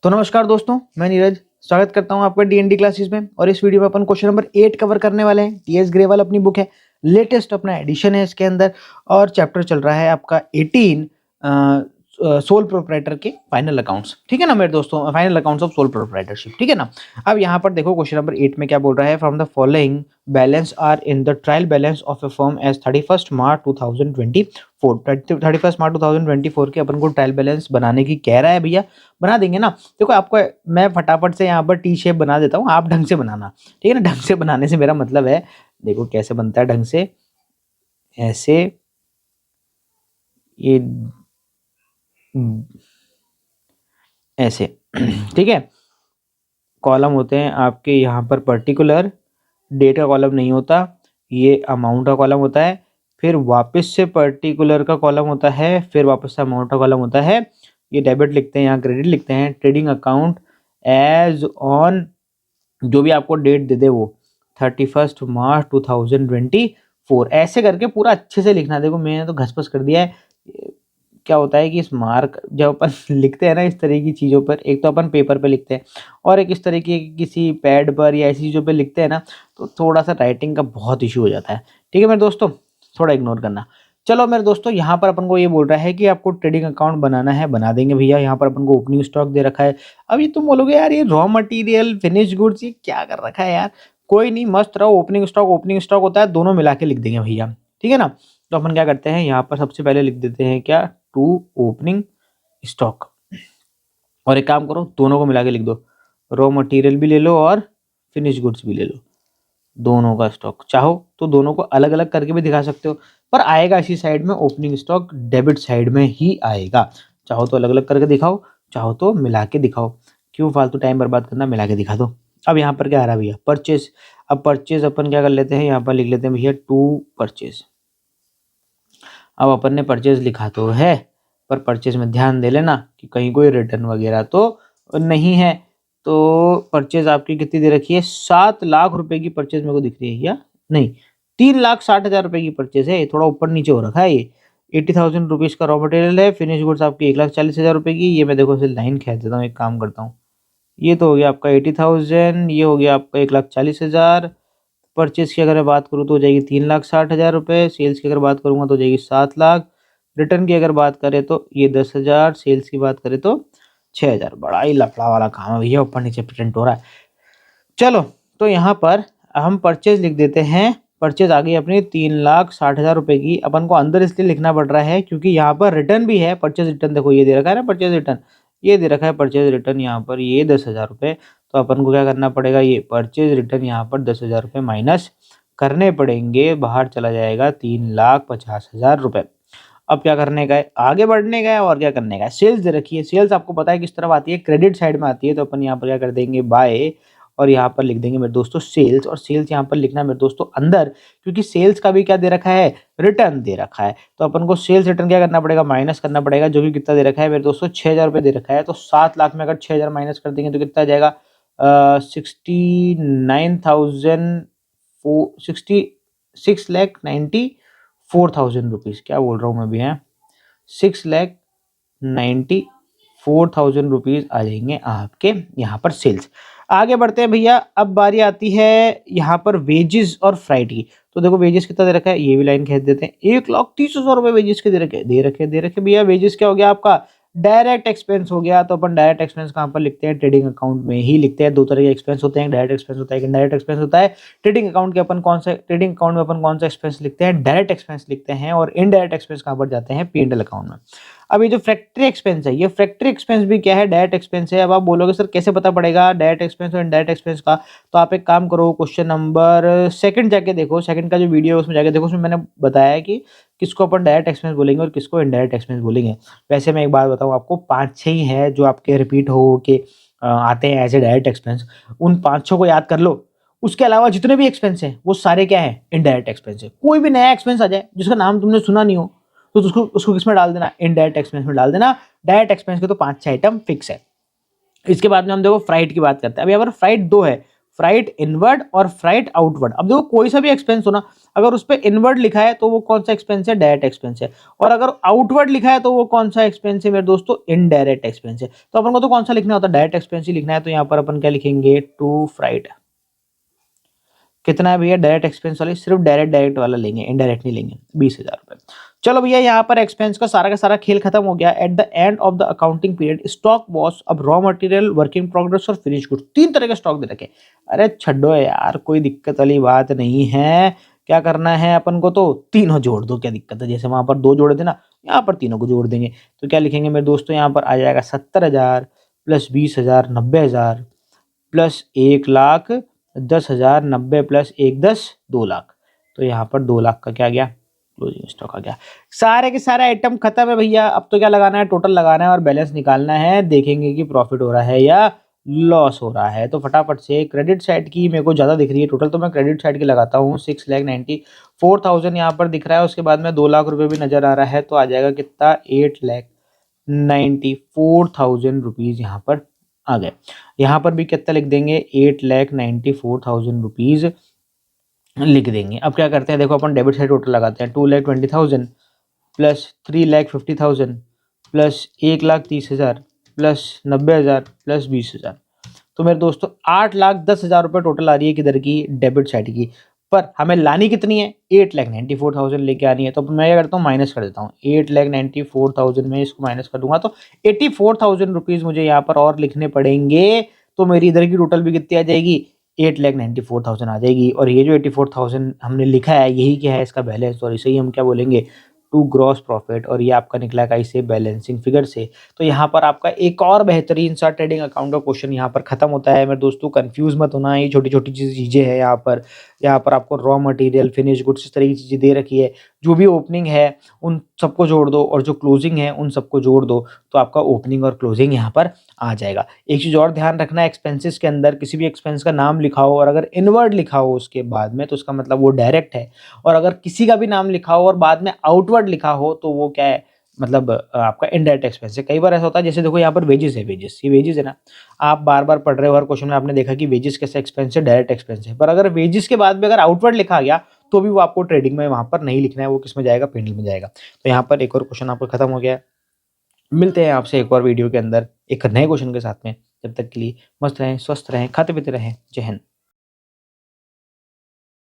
तो नमस्कार दोस्तों, मैं नीरज स्वागत करता हूं आपका डीएनडी क्लासेस में। और इस वीडियो में अपन क्वेश्चन नंबर 8 कवर करने वाले हैं। टीएस ग्रेवाल अपनी बुक है, लेटेस्ट अपना एडिशन है इसके अंदर, और चैप्टर चल रहा है आपका 18 सोल प्रोप्राइटर के फाइनल अकाउंट्स। ठीक है ना मेरे दोस्तों, final accounts of sole proprietorship. ठीक है ना। अब यहाँ पर देखो क्वेश्चन नंबर 8 में क्या बोल रहा है। From the following balance are in the trial balance of a firm as 31 मार्च 2024। 31 मार्च 2024 के अपन को ट्रायल बैलेंस बनाने की कह रहा है भैया। बना देंगे ना। देखो आपको मैं फटाफट से यहाँ पर टी शेप बना देता हूँ, आप ढंग से बनाना। ठीक है ना। ढंग से बनाने से मेरा मतलब है, देखो कैसे बनता है ढंग से, ऐसे, ये ऐसे। ठीक है। कॉलम होते हैं आपके यहाँ पर पर्टिकुलर, डेट का कॉलम नहीं होता, ये अमाउंट का कॉलम होता है, फिर वापस से पर्टिकुलर का कॉलम होता है, फिर वापस से अमाउंट का कॉलम होता है। ये डेबिट लिखते हैं, यहाँ क्रेडिट लिखते हैं। ट्रेडिंग अकाउंट एज ऑन, जो भी आपको डेट दे दे वो 31 मार्च 2024, ऐसे करके पूरा अच्छे से लिखना। देखो मैंने तो घसपस कर दिया है। क्या होता है कि इस मार्क जब अपन लिखते हैं ना इस तरह की चीज़ों पर, एक तो अपन पेपर पे लिखते हैं और एक इस तरीके की किसी पैड पर या ऐसी चीज़ों पे लिखते हैं ना, तो थोड़ा सा राइटिंग का बहुत इशू हो जाता है। ठीक है मेरे दोस्तों, थोड़ा इग्नोर करना। चलो मेरे दोस्तों, यहाँ पर अपन को ये बोल रहा है कि आपको ट्रेडिंग अकाउंट बनाना है, बना देंगे भैया। यहाँ पर अपन को ओपनिंग स्टॉक दे रखा है। अब ये तुम बोलोगे यार ये रॉ मटेरियल फिनिश गुड्स ये क्या कर रखा है यार। कोई नहीं, मस्त रहो। ओपनिंग स्टॉक होता है, दोनों मिला के लिख देंगे भैया। ठीक है ना। तो अपन क्या करते हैं, यहाँ पर सबसे पहले लिख देते हैं क्या, टू ओपनिंग स्टॉक। और एक काम करो, दोनों को मिला के लिख दो, रॉ मटेरियल भी ले लो और फिनिश गुड्स भी ले लो, दोनों का स्टॉक। चाहो तो दोनों को अलग अलग करके भी दिखा सकते हो, पर आएगा इसी साइड में, ओपनिंग स्टॉक डेबिट साइड में ही आएगा। चाहो तो अलग अलग करके दिखाओ, चाहो तो मिला के दिखाओ। क्यों फालतू टाइम बर्बाद करना, मिला के दिखा दो। अब यहाँ पर क्या आ रहा है भैया, परचेज। अब परचेज अपन क्या कर लेते हैं, यहाँ पर लिख लेते हैं भैया टू परचेज। अब अपन ने परचेज लिखा तो है, पर परचेज में ध्यान दे लेना कि कहीं कोई रिटर्न वगैरह तो नहीं है। तो परचेज आपकी कितनी दे रखी है, 7 लाख रुपए की परचेज मेरे को दिख रही है, या नहीं 3,60,000 रुपए की परचेज है। थोड़ा ऊपर नीचे हो रखा है ये। 80,000 रुपीज का रॉ मटेरियल है, फिनिश गुड्स आपकी 1,40,000 रुपए की। ये मैं देखो इसे लाइन खींच देता हूँ, एक काम करता हूँ। ये तो हो गया आपका 80,000, ये हो गया आपका 1,40,000। परचेज की अगर मैं बात करूँ तो हो जाएगी 3,60,000 रुपये। सेल्स की अगर बात करूँगा तो हो जाएगी 7 लाख। रिटर्न की अगर बात करें तो ये 10,000। सेल्स की बात करें तो 6,000। बड़ा ही लफड़ा वाला काम है भैया, ऊपर नीचे प्रिंट हो रहा है। चलो, तो यहाँ पर हम परचेज लिख देते हैं। परचेज आ गई अपनी 3,60,000 रुपये की। अपन को अंदर इसलिए लिखना पड़ रहा है क्योंकि यहाँ पर रिटर्न भी है। परचेज रिटर्न देखो ये दे रखा है ना, परचेज रिटर्न ये दे रखा है। परचेज रिटर्न यहाँ पर ये 10,000 रुपये। तो अपन को क्या करना पड़ेगा, ये परचेज रिटर्न यहाँ पर 10,000 रुपये माइनस करने पड़ेंगे। बाहर चला जाएगा 3,50,000 रुपये। अब क्या करने का है, आगे बढ़ने का है और क्या करने का है। सेल्स दे रखी है। सेल्स आपको पता है किस तरफ आती है, क्रेडिट साइड में आती है। तो अपन यहाँ पर क्या कर देंगे, बाय, और यहाँ पर लिख देंगे मेरे दोस्तों सेल्स। और सेल्स यहाँ पर लिखना है मेरे दोस्तों अंदर, क्योंकि सेल्स का भी क्या दे रखा है, रिटर्न दे रखा है। तो अपन को सेल्स रिटर्न क्या करना पड़ेगा, माइनस करना पड़ेगा, जो कि कितना दे रखा है मेरे दोस्तों, 6,000 रुपये दे रखा है। तो 7 लाख में अगर 6,000 माइनस कर देंगे तो कितना आ जाएगा, 6,94,000 रुपीज़। क्या बोल रहा हूँ मैं भी, हैं 6,94,000 रुपीज़ आ जाएंगे आपके यहाँ पर सेल्स। आगे बढ़ते हैं भैया। अब बारी आती है यहाँ पर वेजेस और फ्राइट की। तो देखो वेजेस कितना दे रखा है, ये भी लाइन खींच देते हैं। 1,30,000 रुपये वेजेस के दे रखे भैया। वेजेस क्या हो गया आपका, डायरेक्ट एक्सपेंस हो गया। तो अपन डायरेक्ट एक्सपेंस कहाँ पर लिखते हैं, ट्रेडिंग अकाउंट में ही लिखते हैं। दो तरह के एक्सपेंस होते हैं, डायरेक्ट एक्सपेंस होता है, इनडायरेक्ट एक्सपेंस होता है। ट्रेडिंग अकाउंट में अपन कौन सा एक्सपेंस लिखते हैं, डायरेक्ट एक्सपेंस लिखते हैं। और इनडायरेक्ट एक्सपेंस कहाँ पर जाते हैं, P&L अकाउंट में। अब ये जो फैक्ट्री एक्सपेंस है, ये फैक्ट्री एक्सपेंस भी क्या है, डायरेक्ट एक्सपेंस है। अब आप बोलोगे सर कैसे पता पड़ेगा डायरेक्ट एक्सपेंस और इनडायरेक्ट एक्सपेंस का। तो आप एक काम करो, क्वेश्चन नंबर 2 जाके देखो, सेकंड का जो वीडियो है उसमें जाके देखो। उसमें मैंने बताया है कि किसको अपन डायरेक्ट एक्सपेंस बोलेंगे और किसको इनडायरेक्ट एक्सपेंस बोलेंगे। वैसे मैं एक बात बताऊँ आपको, 5-6 ही है जो आपके रिपीट हो के आते हैं एज ए डायरेक्ट एक्सपेंस। उन 5-6 को याद कर लो। उसके अलावा जितने भी एक्सपेंस हैं वो सारे क्या है, इनडायरेक्ट एक्सपेंस है। कोई भी नया एक्सपेंस आ जाए जिसका नाम तुमने सुना नहीं हो, तो उसको किस में डाल देना, इनडायरेक्ट एक्सपेंस में डाल देना। डायरेक्ट एक्सपेंस के तो 5-6 आइटम फिक्स है। इसके बाद में हम देखो फ्राइट की बात करते हैं। अब यहाँ पर फ्राइट 2 है। फ्राइट इनवर्ड और फ्राइट आउटवर्ड। अब देखो कोई सा भी एक्सपेंस हो ना, अगर उस पे इनवर्ड लिखा है तो वो कौन सा एक्सपेंस है, डायरेक्ट एक्सपेंस है, और अगर आउटवर्ड लिखा है तो वो कौन सा एक्सपेंस है मेरे दोस्तों, इनडायरेक्ट एक्सपेंस है। तो अपन को तो कौन सा लिखना होता है, डायरेक्ट एक्सपेंस ही लिखना है। तो यहाँ पर अपन क्या लिखेंगे, टू फ्राइट। कितना है भैया डायरेक्ट एक्सपेंस वाले, सिर्फ डायरेक्ट डायरेक्ट वाला लेंगे, इनडायरेक्ट नहीं लेंगे, 20,000 रुपए। चलो भैया यहाँ पर एक्सपेंस का सारा खेल खत्म हो गया। At the end of the accounting period stock was, अब raw material, work in progress और फिनिश गुड, 3 तरह के स्टॉक दे रखे। अरे छड्डो यार, कोई दिक्कत वाली बात नहीं है। क्या करना है अपन को, तो तीनों जोड़ दो, क्या दिक्कत है, जैसे वहां पर 2 जोड़े थे ना, यहाँ पर तीनों को जोड़ देंगे। तो क्या लिखेंगे मेरे दोस्तों, यहाँ पर आ जाएगा 70,000 प्लस 20,000 90,000 प्लस 1,00,000 10,000 90 प्लस 1 10 2,00,000। तो यहाँ पर 2,00,000 का क्या गया, क्लोजिंग स्टॉक आ गया। सारे के सारे आइटम खत्म है भैया। अब तो क्या लगाना है, टोटल लगाना है और बैलेंस निकालना है, देखेंगे कि प्रॉफिट हो रहा है या लॉस हो रहा है। तो फटाफट से क्रेडिट साइड की मेरे को ज़्यादा दिख रही है टोटल, तो मैं क्रेडिट साइड की लगाता हूँ। 6,94,000 यहाँ पर दिख रहा है, उसके बाद में 2,00,000 रुपये भी नज़र आ रहा है, तो आ जाएगा कितना, 8,94,000 रुपीज़ यहाँ पर आ गए। यहाँ पर भी कितना लिख देंगे, 8,94,000 रुपीज़ लिख देंगे। अब क्या करते हैं, देखो अपन डेबिट साइड टोटल लगाते हैं, 2,20,000 प्लस 3,50,000 प्लस 1,30,000 प्लस 90,000 प्लस 20,000। तो मेरे दोस्तों 8,10,000 रुपये टोटल आ रही है किधर की, डेबिट साइड की। पर हमें लानी कितनी है, 8,94,000 लेके आनी है। तो मैं क्या करता हूँ, माइनस कर देता हूँ, 8,94,000 में इसको माइनस कर दूंगा तो 84,000 रुपीज़ मुझे यहाँ पर और लिखने पड़ेंगे। तो मेरी इधर की टोटल भी कितनी आ जाएगी, 8,94,000 आ जाएगी। और ये जो 84,000 हमने लिखा है, यही क्या है, इसका बैलेंस, और इसे ही हम क्या बोलेंगे, टू ग्रॉस प्रॉफिट। और ये आपका निकला कैसे, बैलेंसिंग फिगर से। तो यहाँ पर आपका एक और बेहतरीन सा ट्रेडिंग अकाउंट का क्वेश्चन यहाँ पर खत्म होता है। मेरे दोस्तों कंफ्यूज मत होना, ये छोटी छोटी चीज़ें हैं यहाँ पर आपको रॉ मटेरियल, फिनिश गुड्स, इस तरह की चीज़ें दे रखी है। जो भी ओपनिंग है उन सबको जोड़ दो, और जो क्लोजिंग है उन सबको जोड़ दो, तो आपका ओपनिंग और क्लोजिंग यहाँ पर आ जाएगा। एक चीज़ और ध्यान रखना, एक्सपेंसेस के अंदर किसी भी एक्सपेंस का नाम लिखा हो और अगर इनवर्ड लिखा हो उसके बाद में, तो उसका मतलब वो डायरेक्ट है। और अगर किसी का भी नाम लिखा हो और बाद में आउटवर्ड लिखा हो, तो वो क्या है, मतलब आपका इनडायरेक्ट एक्सपेंस है। कई बार ऐसा होता है, जैसे देखो यहाँ पर वेजेस है, वेजेस, ये वेजेस है ना, आप बार बार पढ़ रहे हो, हर क्वेश्चन में आपने देखा कि वेजेस कैसे एक्सपेंस है, डायरेक्ट एक्सपेंस है। पर अगर वेजेस के बाद में अगर आउटवर्ड लिखा गया, तो भी वो आपको ट्रेडिंग में वहां पर नहीं लिखना है, वो किस में जाएगा, पेनल में जाएगा। तो यहाँ पर एक और क्वेश्चन आपका खत्म हो गया है। मिलते हैं आपसे एक और वीडियो के अंदर एक नए क्वेश्चन के साथ में। जब तक के लिए मस्त रहें, स्वस्थ रहें, खाते पीते रहें। जय हिंद।